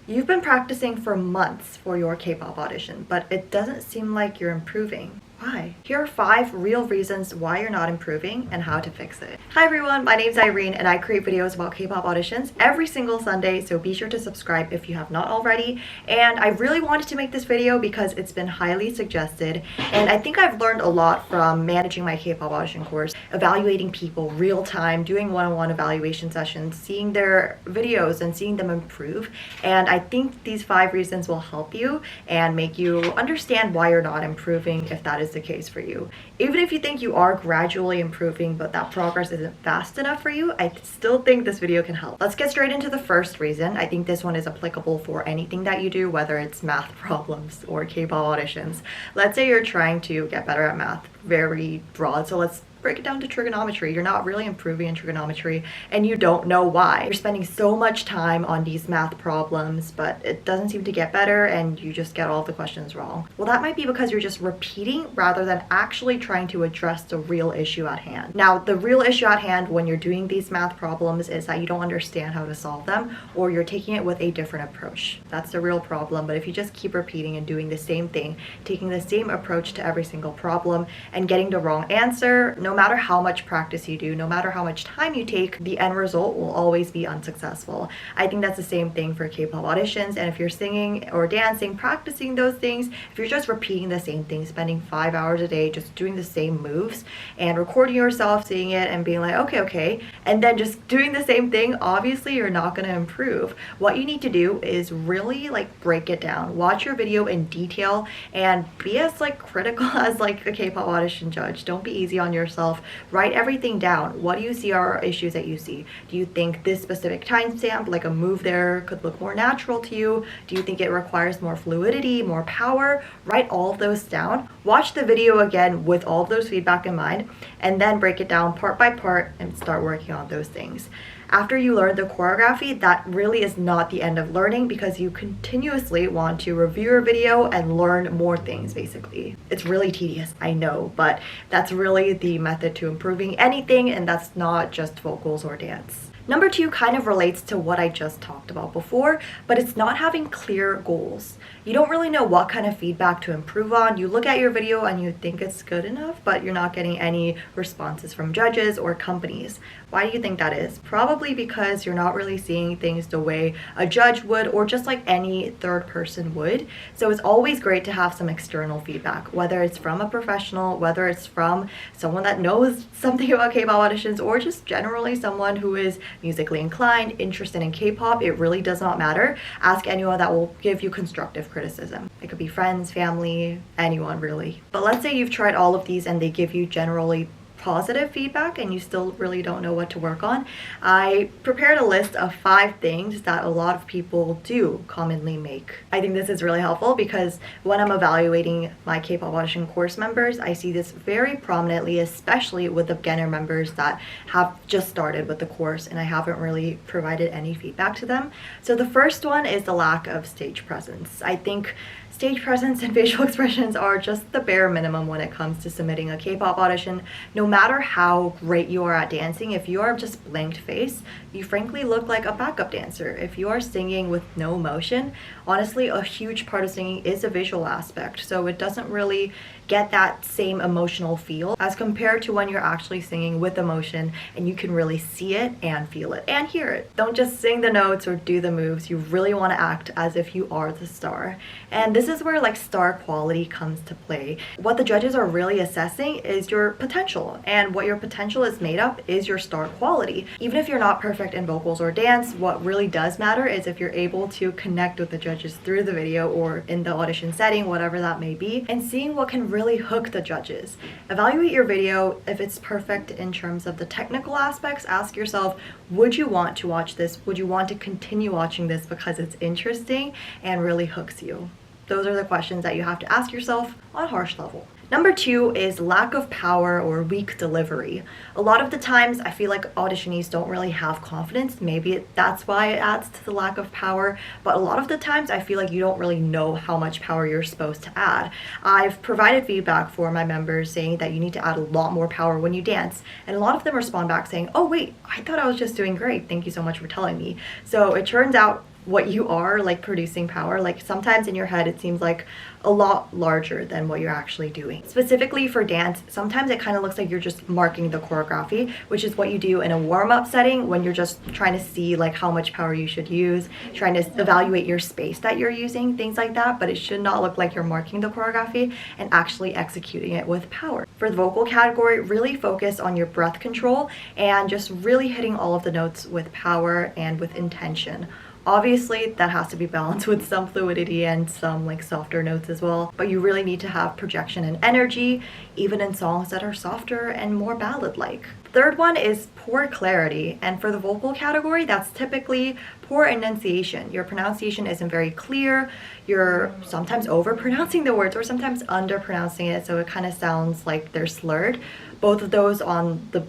You've been practicing for months for your K-pop audition, but it doesn't seem like you're improving. Why? Here are 5 real reasons why you're not improving and how to fix it. Hi everyone, my name's Irene and I create videos about K-pop auditions every single Sunday, so be sure to subscribe if you have not already. And I really wanted to make this video because it's been highly suggested, and I think I've learned a lot from managing my K-pop audition course, evaluating people real time, doing one-on-one evaluation sessions, seeing their videos and seeing them improve. And I think these 5 reasons will help you and make you understand why you're not improving if that is the case for you. Even if you think you are gradually improving but that progress isn't fast enough for you, I still think this video can help. Let's get straight into the first reason. I think this one is applicable for anything that you do, whether it's math problems or K-pop auditions. Let's say you're trying to get better at math, very broad, so let's break it down to trigonometry. You're not really improving in trigonometry and you don't know why. You're spending so much time on these math problems, but it doesn't seem to get better and you just get all of the questions wrong. Well, that might be because you're just repeating rather than actually trying to address the real issue at hand. Now, the real issue at hand when you're doing these math problems is that you don't understand how to solve them, or you're taking it with a different approach. That's the real problem. But if you just keep repeating and doing the same thing, taking the same approach to every single problem and getting the wrong answer, no matter how much practice you do, no matter how much time you take, the end result will always be unsuccessful. I think that's the same thing for K-pop auditions, and if you're singing or dancing, practicing those things, if you're just repeating the same thing, spending 5 hours a day just doing the same moves and recording yourself seeing it and being like, okay, and then just doing the same thing, obviously you're not going to improve. What you need to do is really break it down, watch your video in detail, and be as critical as a K-pop audition judge. Don't be easy on yourself. Write everything down. What do you see are issues that you see? Do you think this specific timestamp, like a move there, could look more natural to you? Do you think it requires more fluidity, more power? Write all of those down. Watch the video again with all of those feedback in mind, and then break it down part by part and start working on those things. After you learn the choreography, that really is not the end of learning, because you continuously want to review your video and learn more things, basically. It's really tedious, I know, but that's really the method to improving anything, and that's not just vocals or dance. Number 2 kind of relates to what I just talked about before, but it's not having clear goals. You don't really know what kind of feedback to improve on. You look at your video and you think it's good enough, but you're not getting any responses from judges or companies. Why do you think that is? Probably because you're not really seeing things the way a judge would, or just like any third person would. So it's always great to have some external feedback, whether it's from a professional, whether it's from someone that knows something about K-pop auditions, or just generally someone who is musically inclined, interested in K-pop. It really does not matter. Ask anyone that will give you constructive criticism. It could be friends, family, anyone really. But let's say you've tried all of these and they give you generally positive feedback and you still really don't know what to work on. I prepared a list of 5 things that a lot of people do commonly make. I think this is really helpful because when I'm evaluating my K-pop audition course members, I see this very prominently, especially with the beginner members that have just started with the course and I haven't really provided any feedback to them. So the first one is the lack of stage presence. I think stage presence and facial expressions are just the bare minimum when it comes to submitting a K-pop audition. No matter how great you are at dancing, if you are just blanked face, you frankly look like a backup dancer. If you are singing with no emotion, honestly, a huge part of singing is a visual aspect, so it doesn't really get that same emotional feel as compared to when you're actually singing with emotion and you can really see it and feel it and hear it. Don't just sing the notes or do the moves. You really want to act as if you are the star. And this is where star quality comes to play. What the judges are really assessing is your potential, and what your potential is made up is your star quality. Even if you're not perfect in vocals or dance, what really does matter is if you're able to connect with the judges through the video or in the audition setting, whatever that may be, and seeing what can really hook the judges. Evaluate your video. If it's perfect in terms of the technical aspects, ask yourself, would you want to watch this? Would you want to continue watching this because it's interesting and really hooks you? Those are the questions that you have to ask yourself on a harsh level. Number 2 is lack of power or weak delivery. A lot of the times I feel like auditionees don't really have confidence. Maybe that's why it adds to the lack of power, but a lot of the times I feel like you don't really know how much power you're supposed to add. I've provided feedback for my members saying that you need to add a lot more power when you dance, and a lot of them respond back saying, oh wait, I thought I was just doing great, thank you so much for telling me. So it turns out what you are like producing power. Like sometimes in your head it seems like a lot larger than what you're actually doing. Specifically for dance, sometimes it kind of looks like you're just marking the choreography, which is what you do in a warm-up setting when you're just trying to see like how much power you should use, trying to evaluate your space that you're using, things like that. But it should not look like you're marking the choreography and actually executing it with power. For the vocal category, really focus on your breath control and just really hitting all of the notes with power and with intention. Obviously, that has to be balanced with some fluidity and some like softer notes as well, but you really need to have projection and energy, even in songs that are softer and more ballad-like. Third one is poor clarity, and for the vocal category, that's typically poor enunciation. Your pronunciation isn't very clear, you're sometimes over-pronouncing the words or sometimes under-pronouncing it, so it kind of sounds like they're slurred. Both of those on the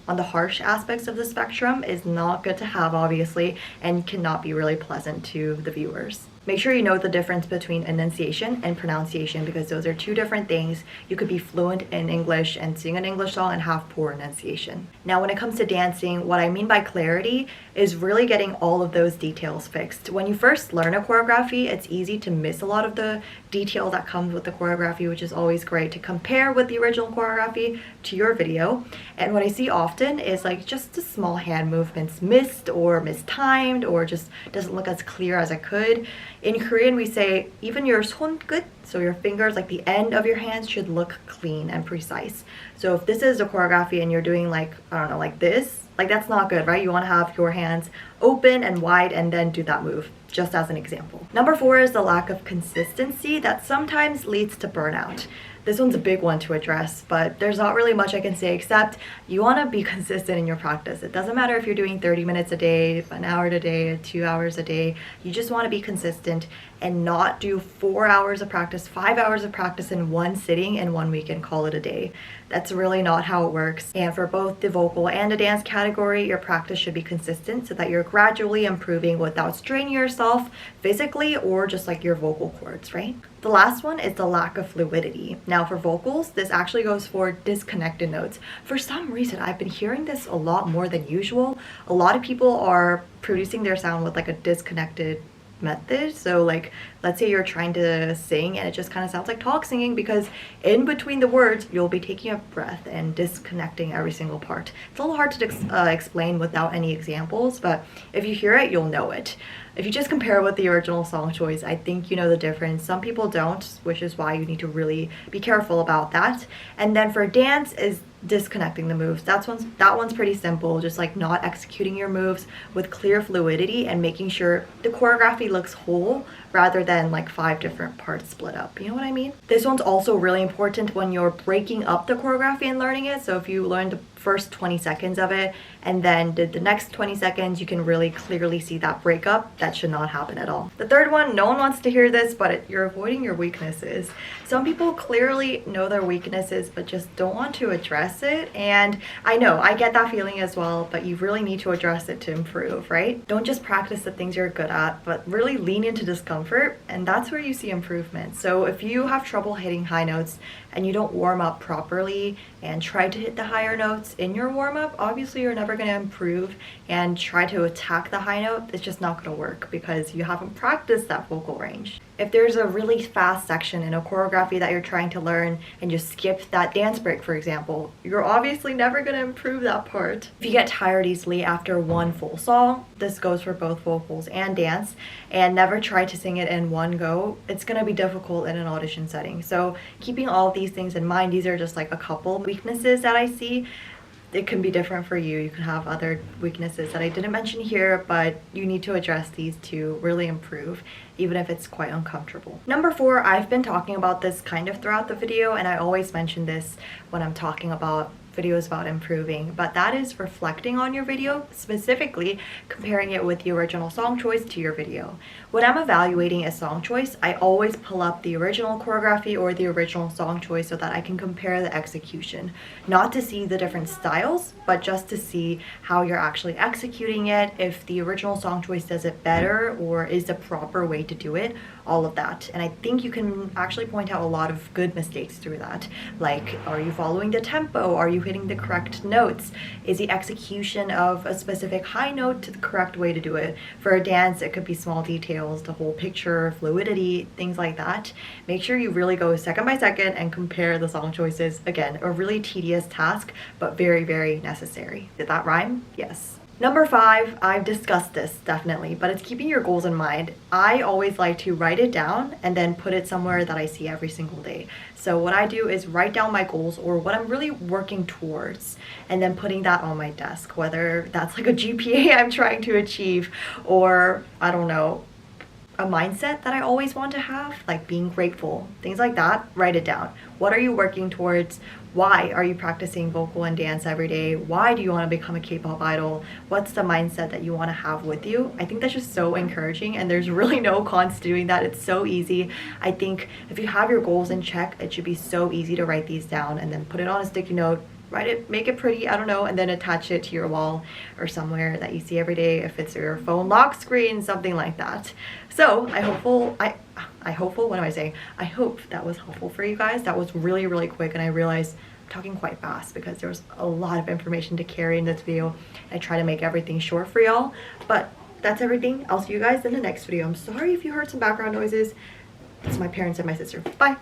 on the harsh aspects of the spectrum is not good to have, obviously, and cannot be really pleasant to the viewers. Make sure you know the difference between enunciation and pronunciation, because those are two different things. You could be fluent in English and sing an English song and have poor enunciation. Now, when it comes to dancing, what I mean by clarity is really getting all of those details fixed. When you first learn a choreography, it's easy to miss a lot of the detail that comes with the choreography, which is always great to compare with the original choreography to your video. And what I see often is like just the small hand movements missed or mistimed or just doesn't look as clear as it could. In Korean, we say even your 손끝, so your fingers, like the end of your hands, should look clean and precise. So if this is a choreography and you're doing like, I don't know, like this, like that's not good, right? You want to have your hands open and wide and then do that move, just as an example. Number 4 is the lack of consistency that sometimes leads to burnout. This one's a big one to address, but there's not really much I can say except you want to be consistent in your practice. It doesn't matter if you're doing 30 minutes a day, an hour a day, 2 hours a day. You just want to be consistent and not do 4 hours of practice, 5 hours of practice in one sitting in 1 week and call it a day. That's really not how it works. And for both the vocal and the dance category, your practice should be consistent so that you're gradually improving without straining yourself physically or just like your vocal cords, right? The last one is the lack of fluidity. Now for vocals, this actually goes for disconnected notes. For some reason, I've been hearing this a lot more than usual. A lot of people are producing their sound with like a disconnected method. So like, let's say you're trying to sing and it just kind of sounds like talk singing because in between the words, you'll be taking a breath and disconnecting every single part. It's a little hard to explain without any examples, but if you hear it, you'll know it. If you just compare with the original song choice, I think you know the difference. Some people don't, which is why you need to really be careful about that. And then for dance is disconnecting the moves. That one's pretty simple, just like not executing your moves with clear fluidity and making sure the choreography looks whole rather than like 5 different parts split up. You know what I mean? This one's also really important when you're breaking up the choreography and learning it. So if you learned the first 20 seconds of it and then did the next 20 seconds, you can really clearly see that breakup. That should not happen at all. The third one, no one wants to hear this, but you're avoiding your weaknesses. Some people clearly know their weaknesses but just don't want to address it, and I know, I get that feeling as well, but you really need to address it to improve, right? Don't just practice the things you're good at, but really lean into discomfort, and that's where you see improvement. So if you have trouble hitting high notes and you don't warm up properly and try to hit the higher notes in your warm-up, obviously you're never going to improve, and try to attack the high note, it's just not going to work because you haven't practiced that vocal range. If there's a really fast section in a choreography that you're trying to learn and you skip that dance break, for example, you're obviously never going to improve that part. If you get tired easily after one full song, this goes for both vocals and dance, and never try to sing it in one go, it's going to be difficult in an audition setting. So keeping all of these things in mind, these are just like a couple weaknesses that I see. It can be different for you. You can have other weaknesses that I didn't mention here, but you need to address these to really improve, even if it's quite uncomfortable. Number 4, I've been talking about this kind of throughout the video, and I always mention this when I'm talking about videos about improving, but that is reflecting on your video, specifically comparing it with the original song choice to your video. When I'm evaluating a song choice, I always pull up the original choreography or the original song choice so that I can compare the execution, not to see the different styles, but just to see how you're actually executing it, if the original song choice does it better or is the proper way to do it, all of that. And I think you can actually point out a lot of good mistakes through that. Like, are you following the tempo? Are you you hitting the correct notes? Is the execution of a specific high note the correct way to do it? For a dance, it could be small details, the whole picture, fluidity, things like that. Make sure you really go second by second and compare the song choices. Again, a really tedious task, but very, very necessary. Did that rhyme? Yes. Number 5, I've discussed this definitely, but it's keeping your goals in mind. I always like to write it down and then put it somewhere that I see every single day. So what I do is write down my goals or what I'm really working towards and then putting that on my desk, whether that's like a GPA I'm trying to achieve or I don't know, a mindset that I always want to have, like being grateful, things like that. Write it down. What are you working towards? Why are you practicing vocal and dance every day? Why do you want to become a K-pop idol? What's the mindset that you want to have with you? I think that's just so encouraging, and there's really no cons to doing that. It's so easy. I think if you have your goals in check, it should be so easy to write these down and then put it on a sticky note, write it, make it pretty, I don't know, and then attach it to your wall or somewhere that you see every day, if it's your phone lock screen, something like that. So I hope that was helpful for you guys. That was really, really quick, and I realized I'm talking quite fast because there's a lot of information to carry in this video. I try to make everything short for y'all, but that's everything. I'll see you guys in the next video. I'm sorry if you heard some background noises. It's my parents and my sister. Bye.